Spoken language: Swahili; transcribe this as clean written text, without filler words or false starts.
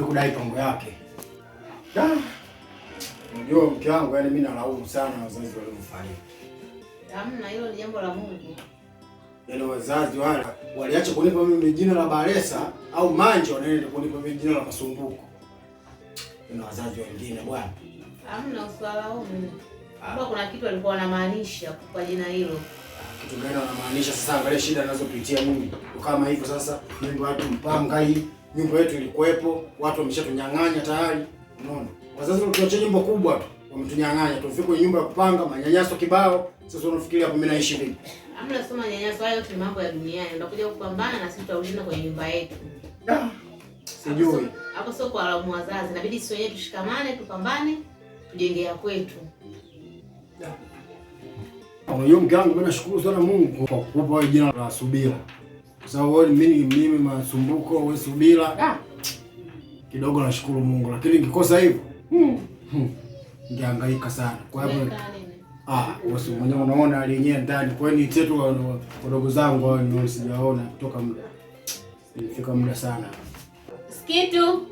kudai pango yake. Unajua mke wangu, yaani mimi nalaumu sana wazazi waliofariki. Hamna, hilo ni jambo la Mungu. Yaani wazazi wale waliacha kunipa mimi jina la Baresa au Manjo, wanaenda kunipa mimi jina la Masumbuko. Ni wazazi wengine bwana. Hamna usalaumu. Hapo kuna kitu alikuwa anamaanisha kwa jina hilo. Kitu gani anamaanisha sasa? Angalia shida anazopitia mimi. Kama hivyo sasa, mimi watu mpanga hii, nyumba yetu ilikuwepo, watu wameshatunyang'anya tayari. Unaona? Wazazi walituachia nyumba kubwa tu, wametunyang'anya. Tufike kwenye nyumba ya kupanga, manyanyaso kibao. Sasa unafikiria hapo mimi naishi vipi? Hamna soma manyanyaso, hayo ni mambo ya duniani. Unakuja kupambana na sisi tutarudina kwenye nyumba yetu. Sijui. Hapo sio kwa laumu wazazi. Inabidi sisi wenyewe tushikamane, tupambane, tujenge ya kwetu. Unajua mke wangu, mimi nashukuru sana Mungu kwa kukupa wewe jina la Subira. Kwa sababu wewe mimi Masumbuko, wewe Subira. Kidogo nashukuru Mungu, lakini nikikosa hivyo ningehangaika sana. Kwa hivyo wewe mwenyewe unaona aliyenyewe ndani. Kwa hiyo ni tetu wadogo zangu wao sijaona kutoka muda. Nilifika muda sana. Skitu